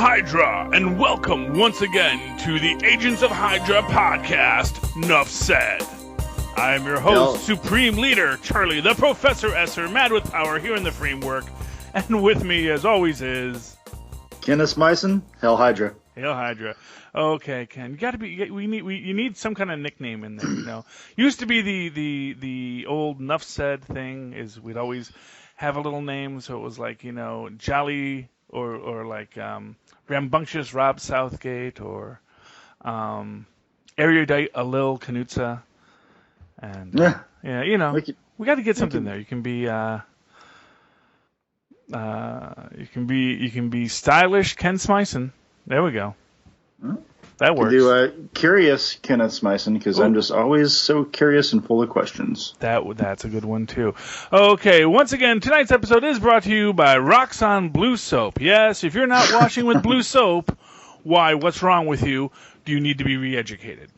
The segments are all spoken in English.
Hydra, and welcome once again to the Agents of Hydra podcast, Nuff Said. I am your host, Supreme Leader, Charlie, the Professor Esser, mad with power here in the framework, and with me, as always, is... Kenneth Myson, Hail Hydra. Hail Hydra. Okay, Ken, you need some kind of nickname in there, you know. Used to be the old Nuff Said thing, is we'd always have a little name, so it was like, you know, Jolly... Or like Rambunctious Rob Southgate, or Erudite Alil Knutza, and yeah, you know, we got to get something there. You can be stylish Ken Smyson. There we go. That works. Do curious Kenneth Smyson, because I'm just always so curious and full of questions. That's a good one too. Okay, once again, tonight's episode is brought to you by Roxxon Blue Soap. Yes, if you're not washing with blue soap, why? What's wrong with you? Do you need to be re-educated?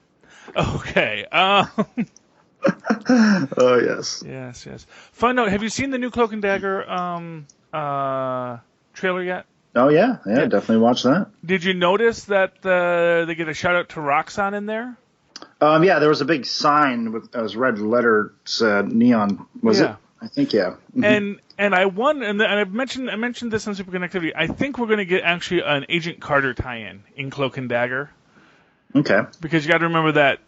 Okay. Oh yes. Yes. Fun note: have you seen the new Cloak and Dagger trailer yet? Oh, yeah, definitely watch that. Did you notice that they get a shout-out to Roxxon in there? Yeah, there was a big sign with as red letter said neon. Was it? I think, yeah. And I mentioned this on Super Connectivity. I think we're going to get actually an Agent Carter tie-in in Cloak and Dagger. Okay. Because you got to remember that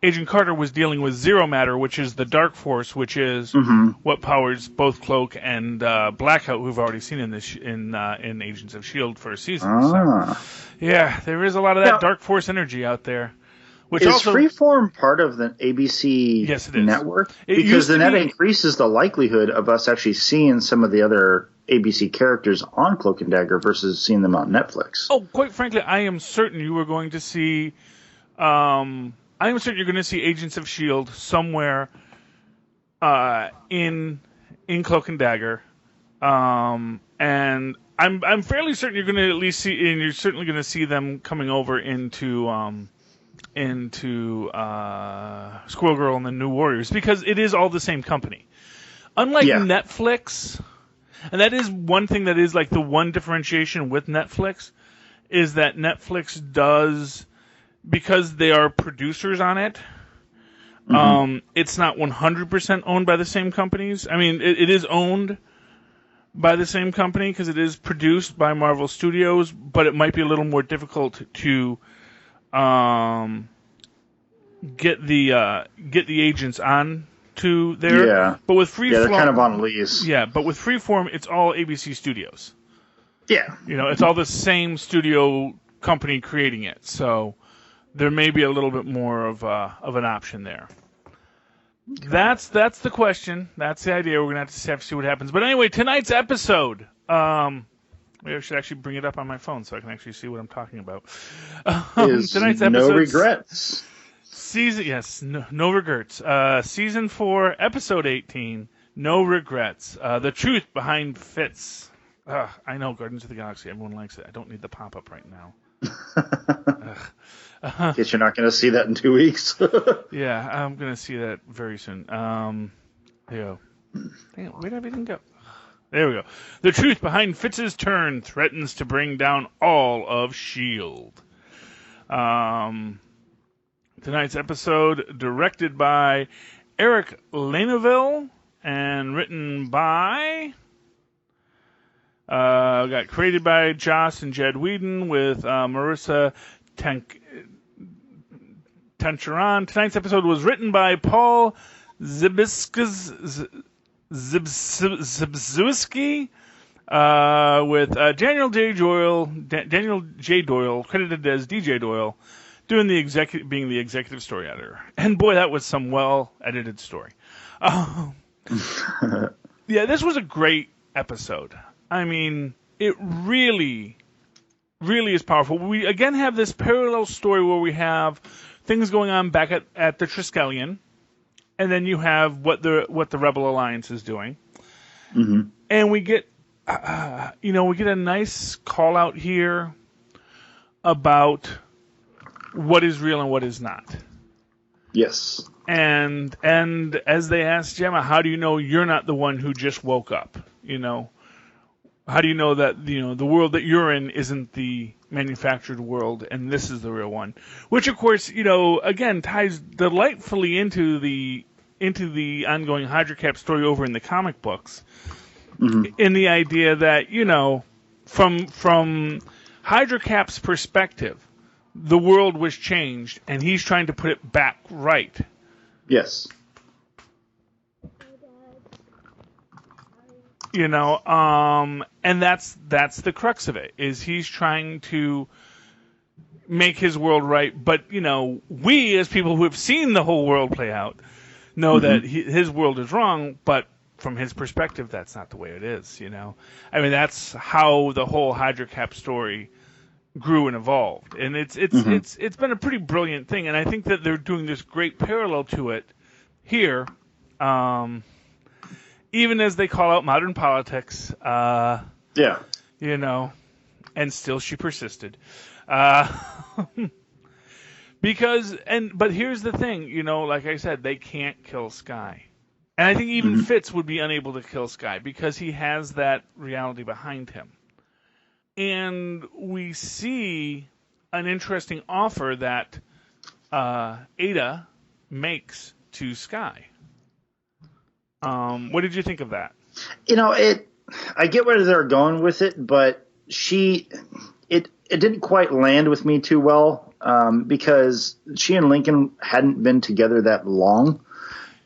Agent Carter was dealing with Zero Matter, which is the Dark Force, which is what powers both Cloak and Blackout, who we've already seen in Agents of S.H.I.E.L.D. for a season. So, yeah, there is a lot of that Dark Force energy out there. Which is also, Freeform part of the ABC network? Because then that increases the likelihood of us actually seeing some of the other ABC characters on Cloak and Dagger versus seeing them on Netflix. Oh, quite frankly, I am certain you are going to see... I am certain you're going to see Agents of S.H.I.E.L.D. somewhere in Cloak and Dagger, and I'm fairly certain you're going to at least see, and you're certainly going to see them coming over into Squirrel Girl and the New Warriors, because it is all the same company. Unlike Netflix, and that is one thing that is like the one differentiation with Netflix, is that Netflix does... Because they are producers on it, it's not 100% owned by the same companies. I mean, it is owned by the same company because it is produced by Marvel Studios, but it might be a little more difficult to get the agents on to there. Yeah, but with Freeform, they're kind of on lease. Yeah, but with Freeform, it's all ABC Studios. Yeah, you know, it's all the same studio company creating it, so. There may be a little bit more of an option there. Okay. That's the question. That's the idea. We're going to have to see what happens. But anyway, tonight's episode. Maybe I should actually bring it up on my phone so I can actually see what I'm talking about. Tonight's episode. No regrets. No regrets. Season 4, episode 18. No regrets. The truth behind Fitz. I know, Guardians of the Galaxy. Everyone likes it. I don't need the pop-up right now. Guess you're not going to see that in 2 weeks. Yeah, I'm going to see that very soon. There you go. Dang it, where did everything go? There we go. The truth behind Fitz's turn threatens to bring down all of S.H.I.E.L.D. Tonight's episode directed by Eric Laneuville and written by... got created by Joss and Jed Whedon with Marissa Tancharan. Tonight's episode was written by Paul Zbyszewski with Daniel J. Doyle, credited as DJ Doyle, being the executive story editor. And boy, that was some well-edited story. Yeah, this was a great episode. I mean, it really, really is powerful. We again have this parallel story where we have things going on back at the Triskelion, and then you have what the Rebel Alliance is doing, and we get a nice call out here about what is real and what is not. Yes. And as they asked Gemma, how do you know you're not the one who just woke up? You know. How do you know that the world that you're in isn't the manufactured world and this is the real one? Which, of course, again ties delightfully into the ongoing HydroCap story over in the comic books. Mm-hmm. In the idea that from HydroCap's perspective, the world was changed and he's trying to put it back right. Yes. And that's the crux of it, is he's trying to make his world right. But, we as people who have seen the whole world play out know mm-hmm. that his world is wrong, but from his perspective, that's not the way it is, I mean, that's how the whole HydroCap story grew and evolved. And it's been a pretty brilliant thing. And I think that they're doing this great parallel to it here. Even as they call out modern politics, and still she persisted. But here's the thing, like I said, they can't kill Skye. And I think even mm-hmm. Fitz would be unable to kill Skye because he has that reality behind him. And we see an interesting offer that Ada makes to Skye. What did you think of that? I get where they're going with it, but it didn't quite land with me too well, because she and Lincoln hadn't been together that long.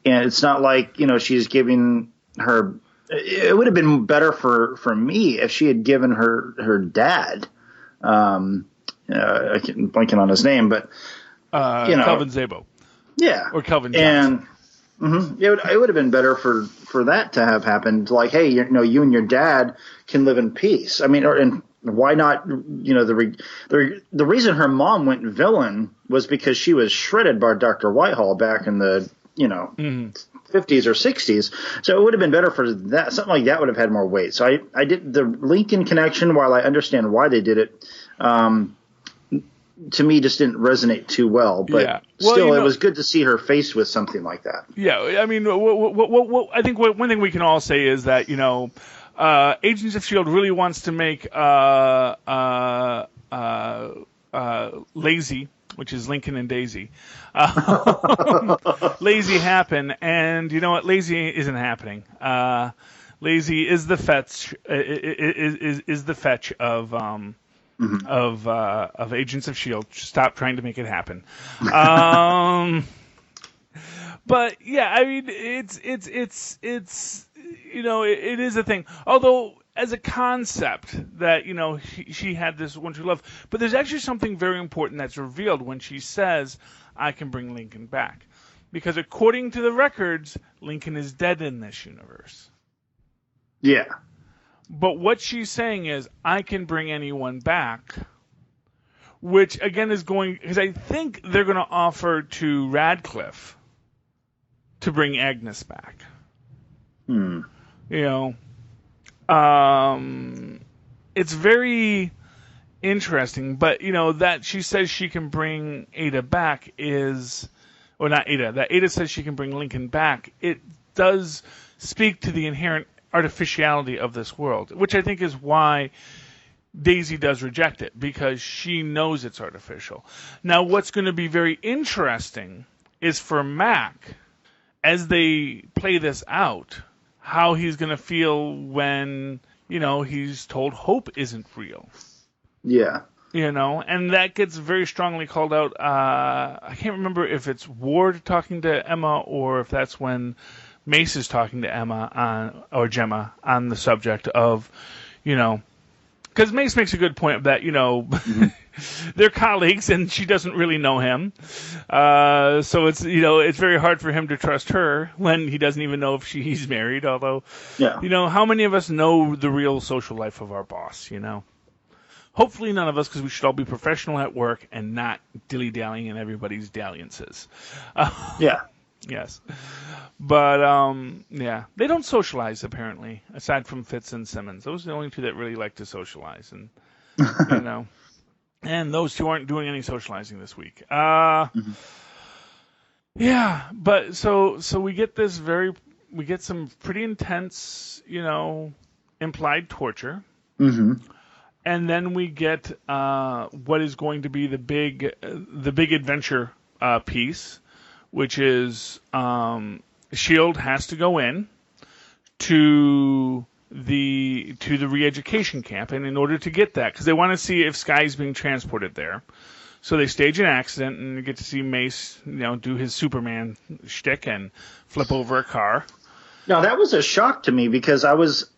And it's not like, she's giving her, it would have been better for me if she had given her dad, I can't blanking on his name, but, Calvin Zabo. Yeah. Or Calvin Johnson. And mm-hmm, it would have been better for that to have happened. Like, hey, you and your dad can live in peace. I mean, and why not? The reason her mom went villain was because she was shredded by Dr. Whitehall back in the mm-hmm. 50s or 60s. So it would have been better for that. Something like that would have had more weight. So I did the Lincoln connection. While I understand why they did it, to me just didn't resonate too well, but still, it was good to see her faced with something like that. Yeah, I mean, I think one thing we can all say is that Agents of S.H.I.E.L.D. really wants to make Lazy, which is Lincoln and Daisy, Lazy happen, and you know what? Lazy isn't happening. Lazy is the fetch is the fetch of mm-hmm. of Agents of S.H.I.E.L.D. Stop trying to make it happen. But yeah, I mean, it's it is a thing. Although as a concept that she had this one true love, but there's actually something very important that's revealed when she says, "I can bring Lincoln back," because according to the records, Lincoln is dead in this universe. Yeah. But what she's saying is, I can bring anyone back, which again is going, because I think they're going to offer to Radcliffe to bring Agnes back. It's very interesting, but that she says she can bring Ada back is, or not Ada, that Ada says she can bring Lincoln back. It does speak to the inherent artificiality of this world, which I think is why Daisy does reject it, because she knows it's artificial. Now, what's going to be very interesting is for Mac, as they play this out, how he's going to feel when, he's told Hope isn't real. Yeah. And that gets very strongly called out. I can't remember if it's Ward talking to Emma or if that's when Mace is talking to Emma or Gemma on the subject of, because Mace makes a good point of that, mm-hmm. they're colleagues and she doesn't really know him. So it's, it's very hard for him to trust her when he doesn't even know if he's married. Although, how many of us know the real social life of our boss, Hopefully none of us, because we should all be professional at work and not dilly-dallying in everybody's dalliances. Yeah. Yes. But, they don't socialize, apparently, aside from Fitz and Simmons. Those are the only two that really like to socialize. And, and those two aren't doing any socializing this week. Mm-hmm. Yeah, but so we get some pretty intense, implied torture. Mm-hmm. And then we get what is going to be the big adventure piece, which is Shield has to go in to the re-education camp, and in order to get that, because they want to see if Sky's being transported there, so they stage an accident, and you get to see Mace, do his Superman shtick and flip over a car. Now that was a shock to me because I wasn't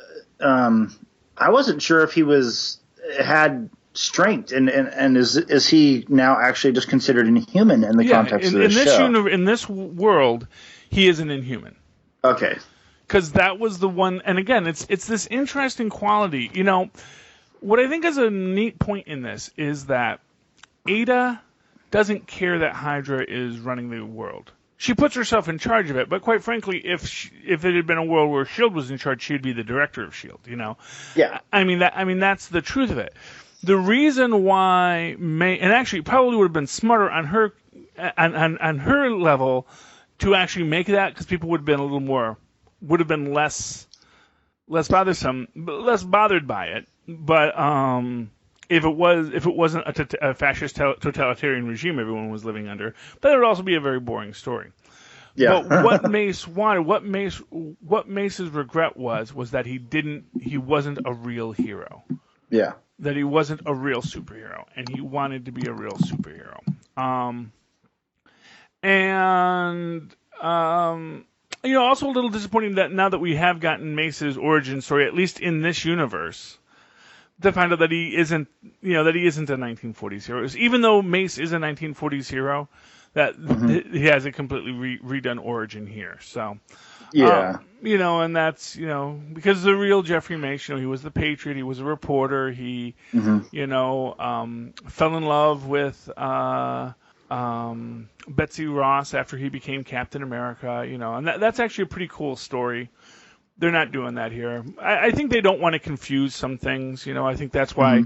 sure if he had strength, and is he now actually just considered inhuman in the context of the show? In this world, he is an Inhuman. Okay. Because that was the one, and again, it's this interesting quality. What I think is a neat point in this is that Ada doesn't care that Hydra is running the world. She puts herself in charge of it, but quite frankly, if it had been a world where S.H.I.E.L.D. was in charge, she'd be the director of S.H.I.E.L.D., Yeah. I mean, that's the truth of it. The reason why and actually probably would have been smarter on her level to actually make that, because people would have been less bothersome, less bothered by it. But if it wasn't a fascist totalitarian regime everyone was living under, that would also be a very boring story. Yeah. But what Mace wanted, what Mace's regret was that he wasn't a real hero. Yeah. That he wasn't a real superhero, and he wanted to be a real superhero. Also a little disappointing that now that we have gotten Mace's origin story, at least in this universe, to find out that he isn't a 1940s hero. Even though Mace is a 1940s hero, that he has a completely redone origin here. So, yeah, and that's because the real Jeffrey Mace, he was the Patriot, he was a reporter, he, fell in love with Betsy Ross after he became Captain America, and that's actually a pretty cool story. They're not doing that here. I think they don't want to confuse some things. I think that's why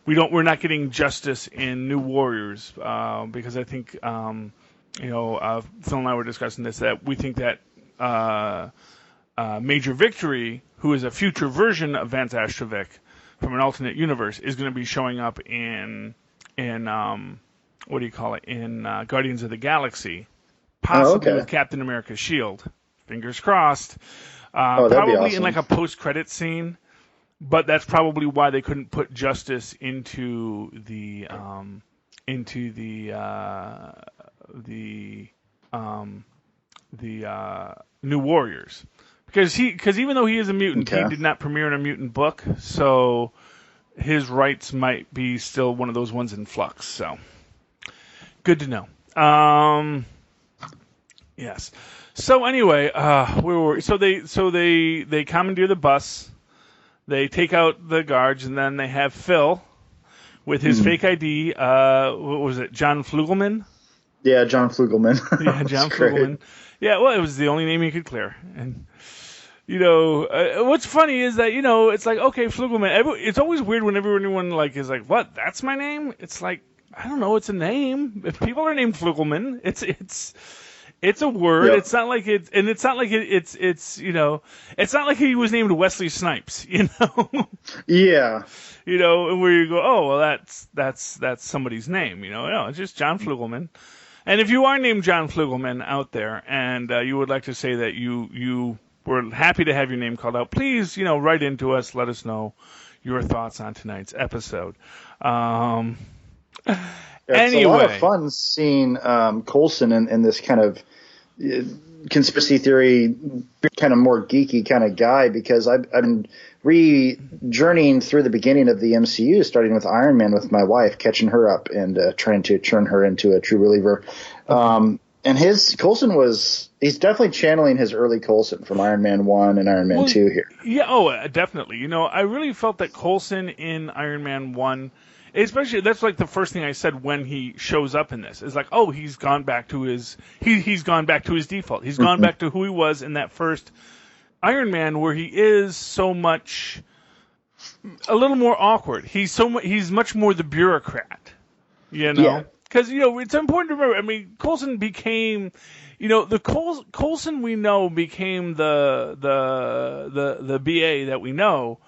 we're not getting justice in New Warriors, because I think Phil and I were discussing this, that we think that Major Victory, who is a future version of Vance Astrovik from an alternate universe, is going to be showing up in what do you call it, in Guardians of the Galaxy, possibly with Captain America's shield. Fingers crossed. Probably awesome. In like a post-credit scene, but that's probably why they couldn't put Justice into the New Warriors, because even though he is a mutant, he did not premiere in a mutant book, so his rights might be still one of those ones in flux. So good to know. Yes. So anyway, where were we? So they commandeer the bus, they take out the guards, and then they have Phil with his fake ID. What was it, John Flugelman? Yeah, John Flugelman. Yeah, John Flugelman. Yeah, well, it was the only name he could clear. And what's funny is that it's like, okay, Flugelman. It's always weird whenever anyone is like, what? That's my name? It's like, I don't know. It's a name. If people are named Flugelman, it's a word. Yep. It's not like it's not like it's not like he was named Wesley Snipes, Yeah. Where you go, oh, well, that's somebody's name, No, it's just John Flugelman. And if you are named John Flugelman out there, and you would like to say that you were happy to have your name called out, please, write into us, let us know your thoughts on tonight's episode. It's a lot of fun seeing Coulson in this kind of conspiracy theory, kind of more geeky kind of guy, because I've been journeying through the beginning of the MCU, starting with Iron Man with my wife, catching her up and trying to turn her into a true believer. And his Coulson he's definitely channeling his early Coulson from Iron Man 1 and Iron Man 2 here. Yeah, definitely. I really felt that Coulson in Iron Man 1, especially, that's like the first thing I said when he shows up in this. Is like, oh, he's gone back to his default. He's gone back to who he was in that first Iron Man, where he is so much a little more awkward. He's much more the bureaucrat, Yeah. Because it's important to remember. I mean, Coulson became, the Coulson we know became the BA that we know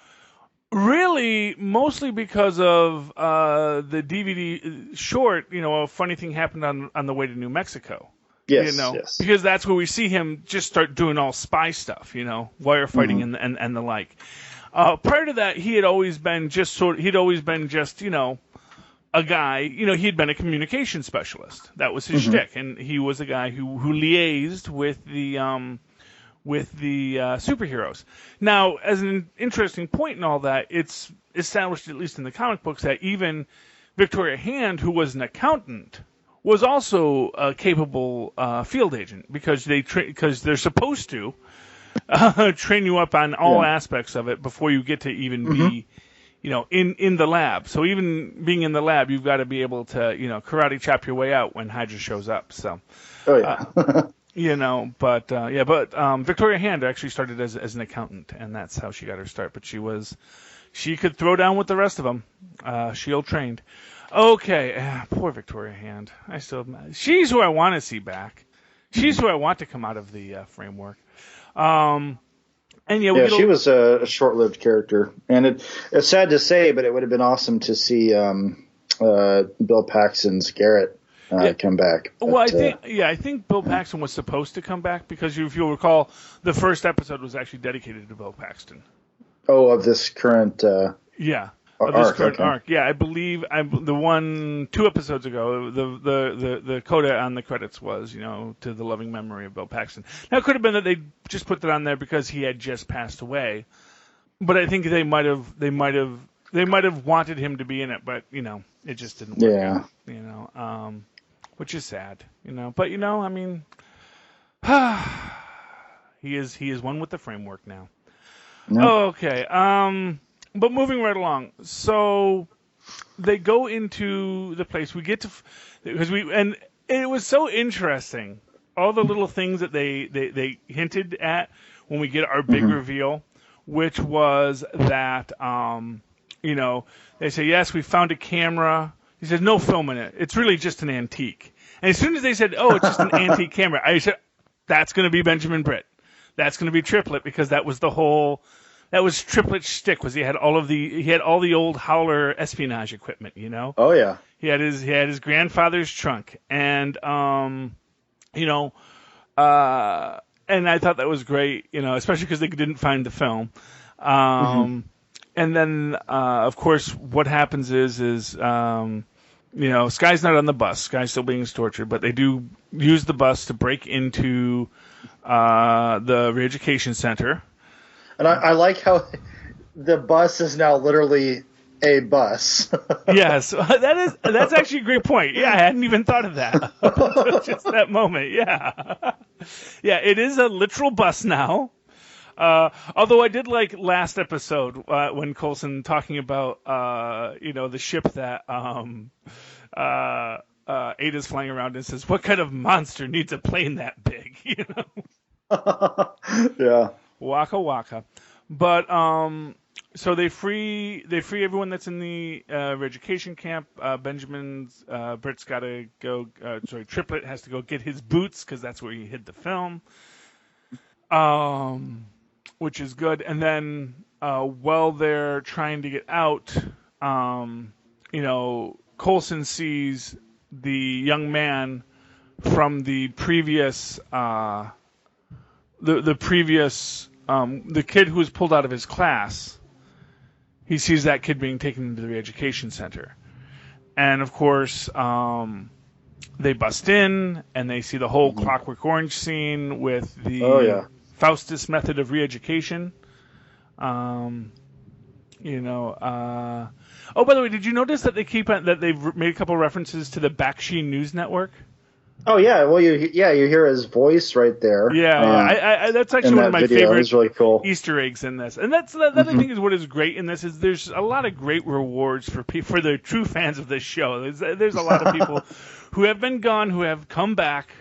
Really, mostly because of the DVD short. A funny thing happened on the way to New Mexico. Yes, yes. Because that's where we see him just start doing all spy stuff. Wire fighting and the like. Prior to that, he had always been just a guy. He had been a communication specialist. That was his shtick, and he was a guy who liaised with the superheroes. Now, as an interesting point in all that, it's established, at least in the comic books, that even Victoria Hand, who was an accountant, was also a capable field agent, because they're supposed to train you up on all aspects of it before you get to even be, in the lab. So even being in the lab, you've got to be able to, karate chop your way out when Hydra shows up. So. Oh yeah. But Victoria Hand actually started as an accountant, and that's how she got her start. But she could throw down with the rest of them. Shield trained. Okay, poor Victoria Hand. She's who I want to see back. She's who I want to come out of the framework. She was a short-lived character, and it's sad to say, but it would have been awesome to see Bill Paxton's Garrett come back. But, I think Bill Paxton was supposed to come back, because if you'll recall, the first episode was actually dedicated to Bill Paxton. Oh, of this current arc. Yeah, I believe the 2 episodes ago, the coda on the credits was, to the loving memory of Bill Paxton. Now, it could have been that they just put that on there because he had just passed away, but I think they might have wanted him to be in it, but it just didn't work out. Which is sad, But I mean, he is one with the framework now. No. Okay. But moving right along, so they go into the place. We get to and it was so interesting. All the little things that they hinted at when we get our big reveal, which was that they say, yes, we found a camera. He said, no film in it. It's really just an antique. And as soon as they said, oh, it's just an antique camera, I said, that's going to be Benjamin Britt. That's going to be Triplet, because that was Triplet's shtick, was he had all the old Howler espionage equipment, Oh yeah. He had his grandfather's trunk, and and I thought that was great, especially because they didn't find the film. And then, of course, what happens is Sky's not on the bus. Sky's still being tortured, but they do use the bus to break into the re-education center. And I like how the bus is now literally a bus. Yes, that's actually a great point. Yeah, I hadn't even thought of that. Just that moment. Yeah. Yeah, it is a literal bus now. Although I did like last episode when Coulson talking about the ship that Ada's flying around and says, "What kind of monster needs a plane that big?" Yeah. Waka waka. But so they free everyone that's in the re-education camp. Britt's got to go. Triplet has to go get his boots, because that's where he hid the film. Which is good. And then while they're trying to get out, Coulson sees the young man from the previous, the kid who was pulled out of his class. He sees that kid being taken into the re-education center. And of course, they bust in and they see the whole Clockwork Orange scene with the Faustus method of re-education. By the way, did you notice that they've made a couple references to the Bakshi News Network? Oh yeah, well you hear his voice right there. Yeah, that's actually one of my favorite really cool Easter eggs in this, and that I think is what is great in this is there's a lot of great rewards for the true fans of this show. There's a lot of people who have been gone who have come back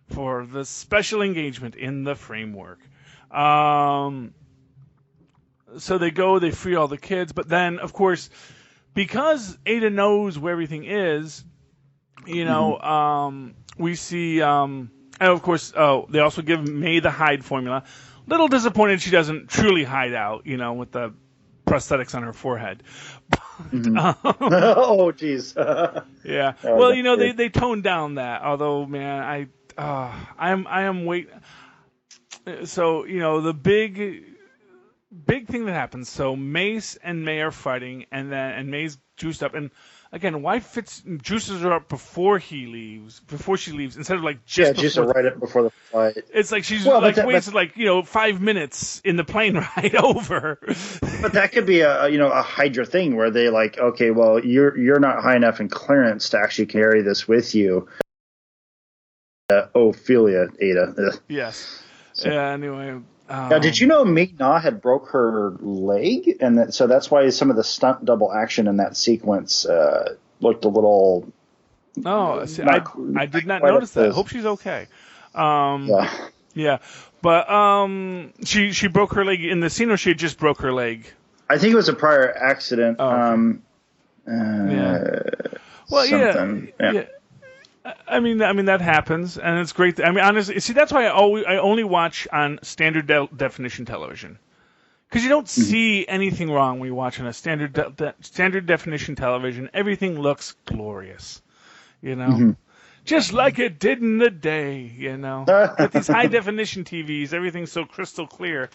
for the special engagement in the framework. So they free all the kids, but then of course because Ada knows where everything is, we see, and of course, they also give May the hide formula. Little disappointed she doesn't truly hide out, with the prosthetics on her forehead. Mm-hmm. Oh, jeez. Yeah. Oh, Well, that's they toned down that. Although, man, I am wait. So the big thing that happens. So Mace and May are fighting, and May's juiced up. And again, why Fitz juices her up before she leaves, instead of like just juice before. her right up before the fight. It's like she's wasted 5 minutes in the plane ride over. But that could be a Hydra thing where they like, okay, well, you're not high enough in clearance to actually carry this with you. Ophelia, Ada. Yes. So, yeah. Anyway. Now, did you know Ming-Na had broke her leg, and so that's why some of the stunt double action in that sequence looked a little. Oh, I did not notice that. Hope she's okay. Yeah, but she broke her leg in the scene, or she just broke her leg. I think it was a prior accident. Oh, okay. Yeah. Well, something. Yeah. I mean that happens, and it's great. I mean, honestly, see, that's why I only watch on standard definition television, because you don't see anything wrong when you watch on a standard definition television. Everything looks glorious, just like it did in the day. With these high definition TVs, everything's so crystal clear,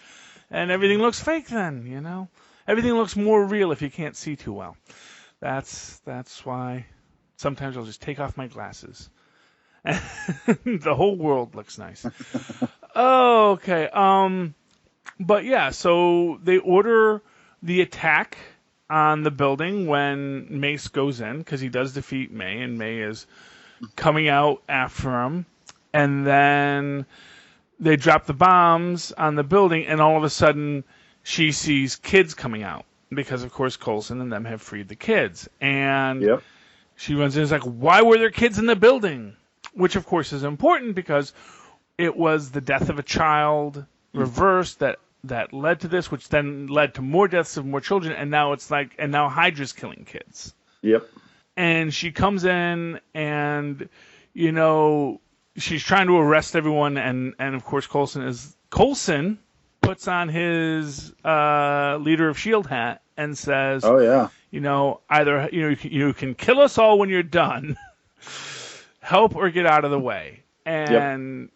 and everything looks fake. Then everything looks more real if you can't see too well. That's why. Sometimes I'll just take off my glasses. The whole world looks nice. Okay. But yeah, so they order the attack on the building when Mace goes in, because he does defeat May, and May is coming out after him. And then they drop the bombs on the building, and all of a sudden she sees kids coming out, because of course Coulson and them have freed the kids. And yep. She runs in and is like, why were there kids in the building? Which, of course, is important because it was the death of a child reversed that led to this, which then led to more deaths of more children. And now now Hydra's killing kids. Yep. And she comes in and, she's trying to arrest everyone. And of course, Coulson puts on his leader of S.H.I.E.L.D. hat and says, oh, yeah. Either you can kill us all when you're done, help or get out of the way. And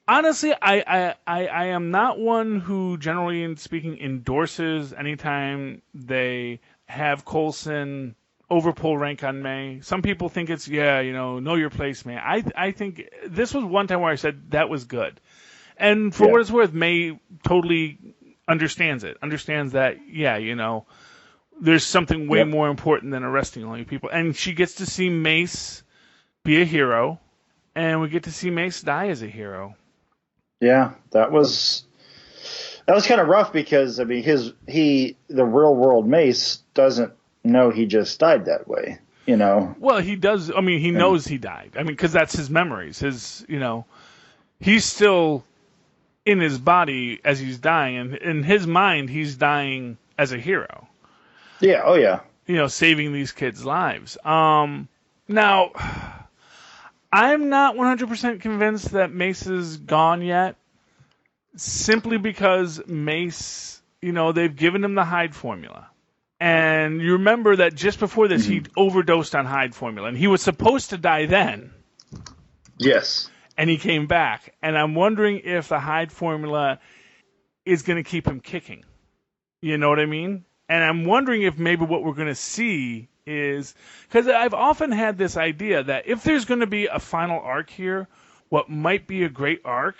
honestly, I am not one who, generally speaking, endorses anytime they have Coulson overpull rank on May. Some people think it's know your place, May. I think this was one time where I said that was good, and for what it's worth, May totally understands that there's something way more important than arresting all you people. And she gets to see Mace be a hero, and we get to see Mace die as a hero. Yeah, that was kind of rough because, I mean, the real world Mace doesn't know he just died that way, Well, he does. I mean, he knows he died. I mean, because that's his memories. He's still in his body as he's dying, and in his mind, he's dying as a hero. Yeah, oh yeah. Saving these kids' lives. Now, I'm not 100% convinced that Mace is gone yet, simply because Mace, they've given him the hide formula. And you remember that just before this, he overdosed on hide formula, and he was supposed to die then. Yes. And he came back. And I'm wondering if the hide formula is going to keep him kicking. You know what I mean? And I'm wondering if maybe what we're going to see is, because I've often had this idea that if there's going to be a final arc here, what might be a great arc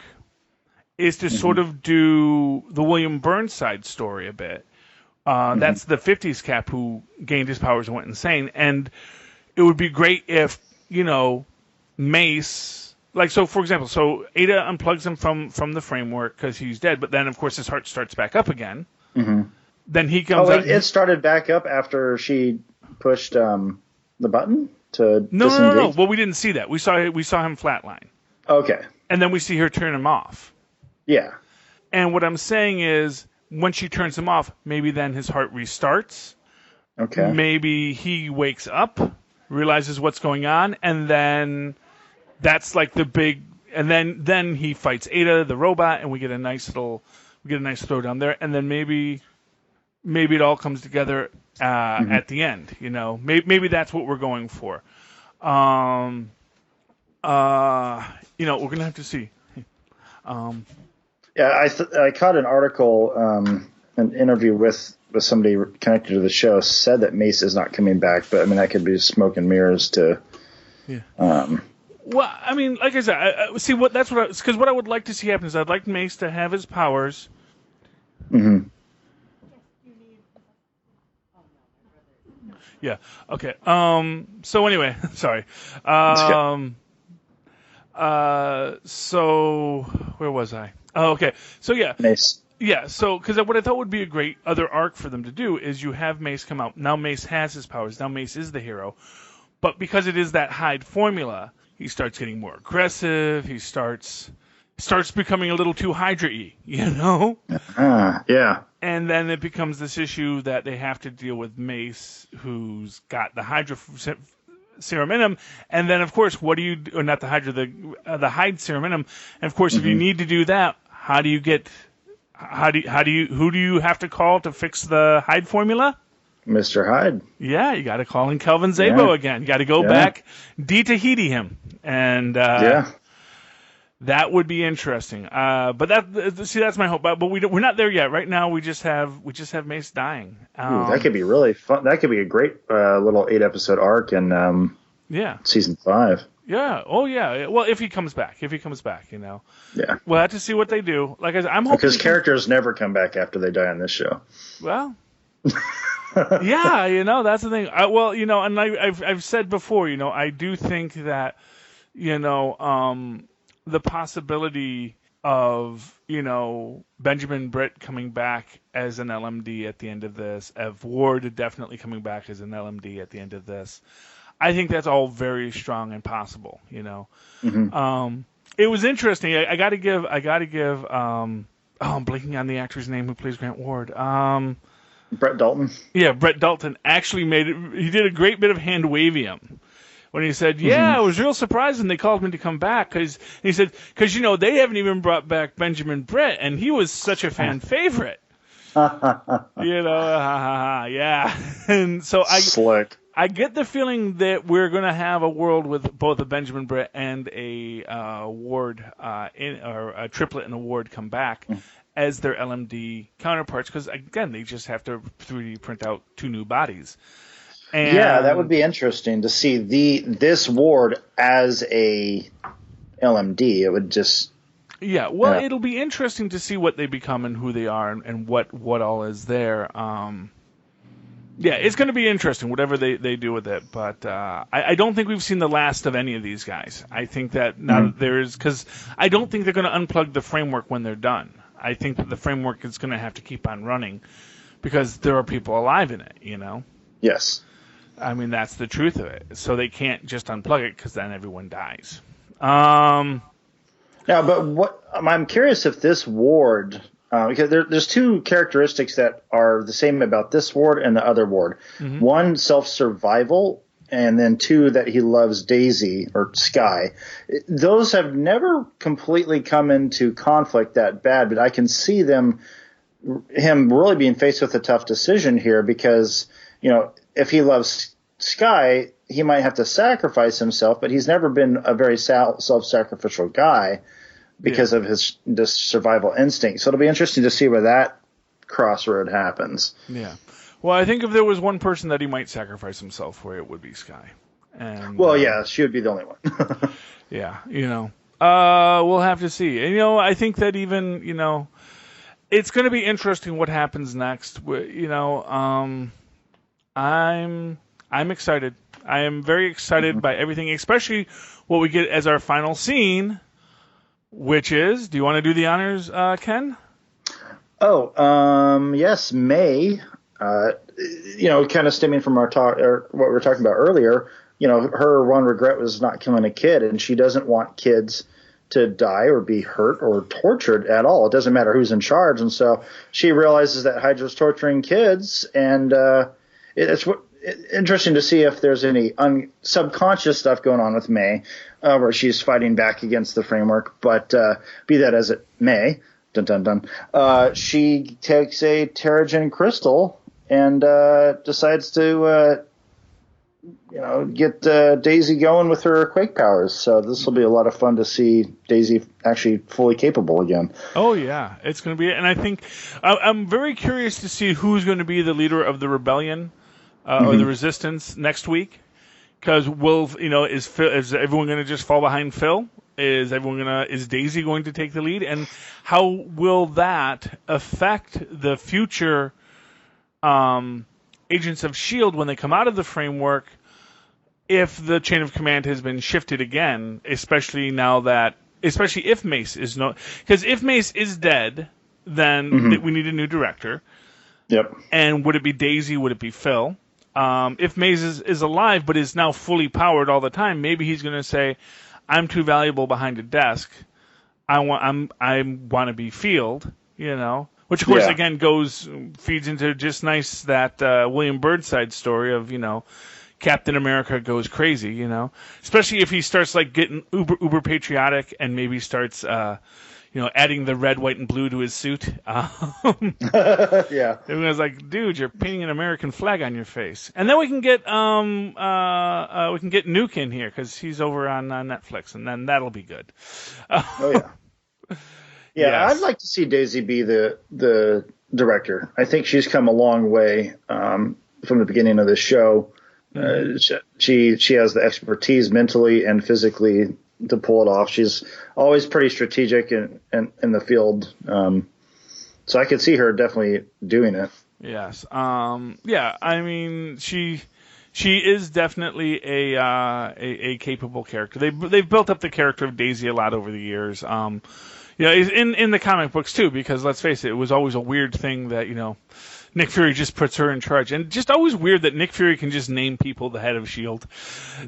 is to sort of do the William Burnside story a bit. That's the 50s Cap who gained his powers and went insane. And it would be great if, Mace, for example, Ada unplugs him from the framework because he's dead, but then, of course, his heart starts back up again. Mm-hmm. Then he comes out. It started back up after she pushed the button to disengage? No. Well, we didn't see that. We saw him flatline. Okay. And then we see her turn him off. Yeah. And what I'm saying is, when she turns him off, maybe then his heart restarts. Okay. Maybe he wakes up, realizes what's going on, and then that's like the big. And then he fights Ada, the robot, and we get a nice throwdown there. And then maybe maybe it all comes together at the end. Maybe that's what we're going for. We're gonna have to see. I caught an article, an interview with somebody connected to the show said that Mace is not coming back, but I mean that could be smoke and mirrors to. Yeah. Well, I mean, like I said, because what I would like to see happen is I'd like Mace to have his powers. Mm-hmm. Yeah. Okay. So anyway, sorry. So where was I? Oh, okay. So yeah. Mace. Yeah. So because what I thought would be a great other arc for them to do is you have Mace come out. Now Mace has his powers. Now Mace is the hero. But because it is that Hyde formula, he starts getting more aggressive. He starts becoming a little too Hydra-y, Yeah. And then it becomes this issue that they have to deal with Mace, who's got the Hydra serum in him, and then of course, what do you do? Not the Hydra, the Hyde serum in him. And of course, if you need to do that, who do you have to call to fix the Hyde formula? Mr. Hyde. Yeah, you got to call in Kelvin Szabo again. You got to go back, de-Tahiti him, and that would be interesting. But that's my hope. But we're not there yet. Right now, we just have Mace dying. That could be really fun. That could be a great little 8-episode arc in season 5. Yeah. Oh, yeah. Well, if he comes back, Yeah. We'll have to see what they do. Like I said, I'm hoping because characters never come back after they die on this show. Well. Yeah, that's the thing. And I've said before, I do think that, the possibility of, Benjamin Britt coming back as an LMD at the end of this, of Ward definitely coming back as an LMD at the end of this, I think that's all very strong and possible, Mm-hmm. It was interesting. I got to give. I'm blanking on the actor's name who plays Grant Ward. Brett Dalton. Yeah, Brett Dalton actually made it. He did a great bit of hand wavium when he said, "Yeah, I was real surprised when they called me to come back." Because he said, "Because they haven't even brought back Benjamin Britt, and he was such a fan favorite." Yeah. And so Slick. I get the feeling that we're going to have a world with both a Benjamin Britt and a Ward, or a triplet and a Ward come back as their LMD counterparts, because again, they just have to 3D print out 2 new bodies. And that would be interesting to see this Ward as a LMD. It would just it'll be interesting to see what they become and who they are and what all is there. It's going to be interesting, whatever they do with it. But I don't think we've seen the last of any of these guys. I think that now because I don't think they're going to unplug the framework when they're done. I think that the framework is going to have to keep on running because there are people alive in it, Yes. I mean, that's the truth of it. So they can't just unplug it because then everyone dies. Now, but I'm curious if this Ward, because there's 2 characteristics that are the same about this Ward and the other Ward. Mm-hmm. 1, self-survival, and then 2, that he loves Daisy or Sky. Those have never completely come into conflict that bad, but I can see him really being faced with a tough decision here because, if he loves Sky, he might have to sacrifice himself, but he's never been a very self-sacrificial guy because of this survival instinct. So it'll be interesting to see where that crossroad happens. Yeah. Well, I think if there was one person that he might sacrifice himself for, it would be Sky. And, she would be the only one. Yeah, we'll have to see. And, I think that even, it's going to be interesting what happens next. I'm excited. I am very excited by everything, especially what we get as our final scene, which is, do you want to do the honors, Ken? Yes, May. Kind of stemming from our talk, or what we were talking about earlier, her one regret was not killing a kid, and she doesn't want kids to die or be hurt or tortured at all. It doesn't matter who's in charge. And so she realizes that Hydra's torturing kids, and it's interesting to see if there's any subconscious stuff going on with May, where she's fighting back against the framework. But be that as it may, dun dun dun, she takes a Terrigen crystal and decides to get Daisy going with her Quake powers. So this will be a lot of fun to see Daisy actually fully capable again. Oh yeah, it's going to be, and I think I'm very curious to see who's going to be the leader of the rebellion or the resistance next week. Because is everyone going to just fall behind Phil? Is Daisy going to take the lead? And how will that affect the future agents of S.H.I.E.L.D. when they come out of the framework, if the chain of command has been shifted again, especially if Mace is because if Mace is dead, then we need a new director. Yep. And would it be Daisy? Would it be Phil? If Maze is alive but is now fully powered all the time, maybe he's going to say, "I'm too valuable behind a desk. I want to be Field," Which of course again feeds into just nice that William Burnside story of Captain America goes crazy, especially if he starts like getting uber patriotic and maybe starts adding the red, white, and blue to his suit. Yeah. Everyone's like, dude, you're painting an American flag on your face. And then we can get Nuke in here because he's over on Netflix, and then that'll be good. Oh yeah. Yeah, yes. I'd like to see Daisy be the director. I think she's come a long way from the beginning of the show. She has the expertise mentally and physically to pull it off. She's always pretty strategic in the field. So I could see her definitely doing it. Yes. Yeah. I mean, she is definitely a capable character. They've built up the character of Daisy a lot over the years. In the comic books too, because let's face it was always a weird thing that Nick Fury just puts her in charge. And just always weird that Nick Fury can just name people the head of S.H.I.E.L.D.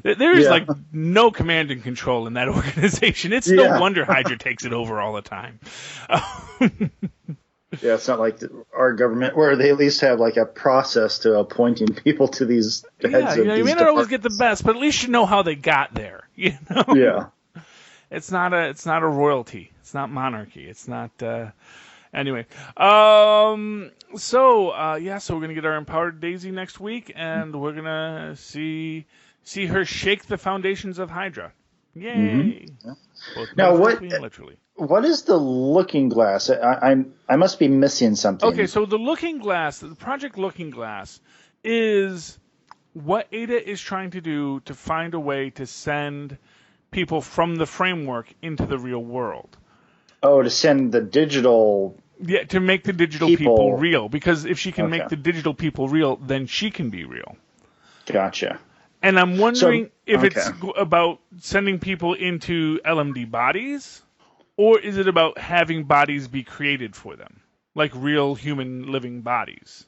There is no command and control in that organization. It's no wonder Hydra takes it over all the time. Yeah, it's not like our government where they at least have like a process to appointing people to these heads of these you may not always get the best, but at least you know how they got there. Yeah. It's not a royalty. It's not monarchy. It's not anyway. So we're gonna get our empowered Daisy next week, and we're gonna see her shake the foundations of Hydra. Yay! Mm-hmm. Yeah. Both now literally. What is the Looking Glass? I must be missing something. Okay, so the Looking Glass, the Project Looking Glass, is what Ada is trying to do to find a way to send people from the framework into the real world. Oh, to send the digital... Yeah, to make the digital people real. Because if she can make the digital people real, then she can be real. Gotcha. And I'm wondering if it's about sending people into LMD bodies, or is it about having bodies be created for them? Like real human living bodies.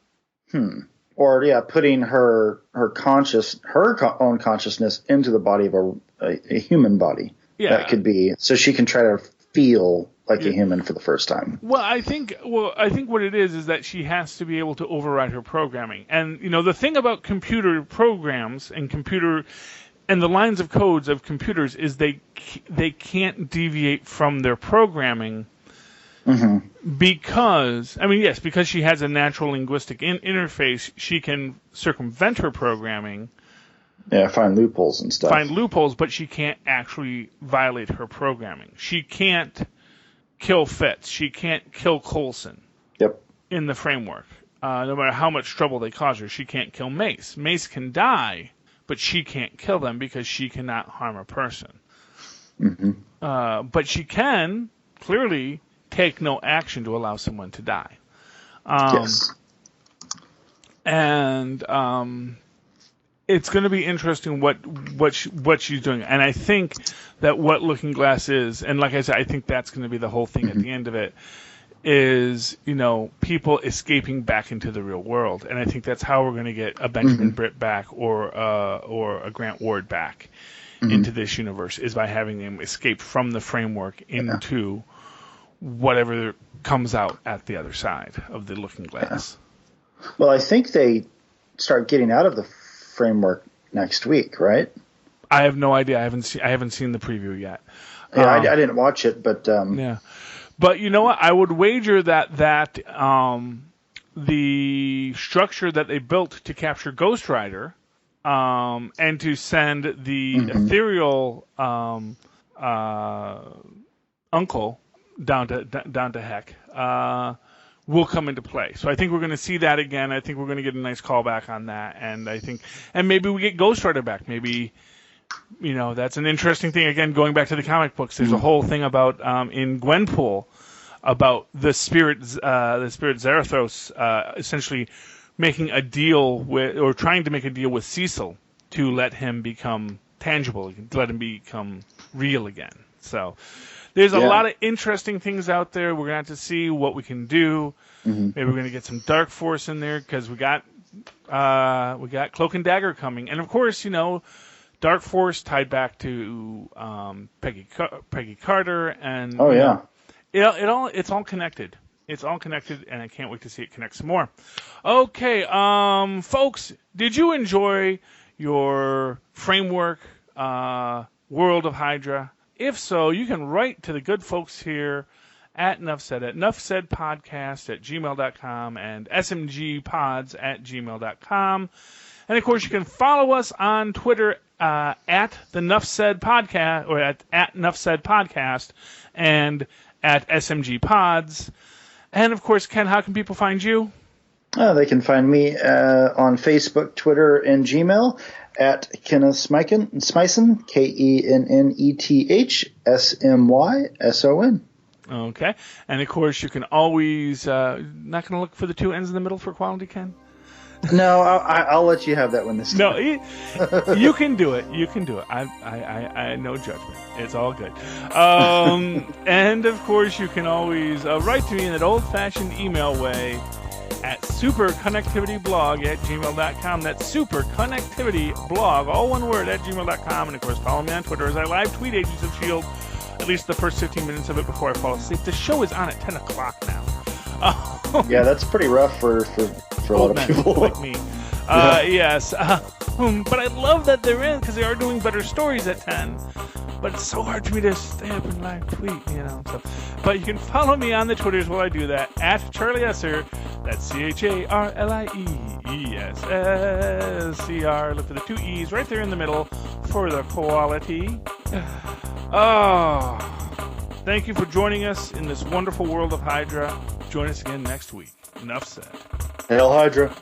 Or, putting her own consciousness into the body of a human body. Yeah. That could be, so she can try to feel like a human for the first time. Well, I think what it is that she has to be able to override her programming. And, the thing about computer programs and the lines of codes of computers is they can't deviate from their programming because she has a natural linguistic interface, she can circumvent her programming. Yeah, find loopholes and stuff. But she can't actually violate her programming. She can't kill Fitz. She can't kill Coulson. Yep. In the framework. No matter how much trouble they cause her, she can't kill Mace. Mace can die, but she can't kill them because she cannot harm a person. But she can clearly take no action to allow someone to die. Yes. And it's going to be interesting what she's doing. And I think that what Looking Glass is, and like I said, I think that's going to be the whole thing at the end of it, is, people escaping back into the real world. And I think that's how we're going to get a Benjamin Britt back or a Grant Ward back into this universe, is by having them escape from the framework into whatever comes out at the other side of the Looking Glass. Well, I think they start getting out of the framework next week, right? I have no idea. I haven't seen the preview yet. Yeah, I didn't watch it, but yeah. But you know what? I would wager that the structure that they built to capture Ghost Rider and to send the ethereal uncle down to heck will come into play. So I think we're going to see that again. I think we're going to get a nice callback on that, and maybe we get Ghost Rider back. Maybe, that's an interesting thing. Again, going back to the comic books, there's a whole thing about in Gwenpool about the spirit Zarathos essentially making a deal with, or trying to make a deal with Cecil to let him become tangible, to let him become real again. So there's a lot of interesting things out there. We're going to have to see what we can do. Maybe we're going to get some Dark Force in there because we got Cloak and Dagger coming. And, of course, Dark Force tied back to Peggy Carter. And it's all connected. It's all connected, and I can't wait to see it connect some more. Okay, folks, did you enjoy your framework World of Hydra? If so, you can write to the good folks here at Nuff Said at nuffsaidpodcast@gmail.com and smgpods@gmail.com. And, of course, you can follow us on Twitter at the Nuff Said Podcast, or at Nuff Said Podcast, and at smgpods. And, of course, Ken, how can people find you? They can find me on Facebook, Twitter, and Gmail at Kenneth Smyson, KENNETHSMYSON. Okay. And, of course, you can always not going to look for the two N's in the middle for quality, Ken? No, I'll let you have that one this time. No, you can do it. You can do it. I no judgment. It's all good. And, of course, you can always write to me in that old-fashioned email way at superconnectivityblog@gmail.com. That's superconnectivityblog, all one word, @gmail.com. And, of course, follow me on Twitter as I live tweet Agents of S.H.I.E.L.D., at least the first 15 minutes of it before I fall asleep. The show is on at 10 o'clock now. Yeah, that's pretty rough for a lot of people. Like me. Yes. But I love that they're in, because they are doing better stories at 10. But it's so hard for me to stay up and live tweet, So. But you can follow me on the Twitters while I do that, at Charlie Esser. That's CharlieEssser. Look for the two E's right there in the middle for the quality. Thank you for joining us in this wonderful world of Hydra. Join us again next week. Enough said. Hail Hydra.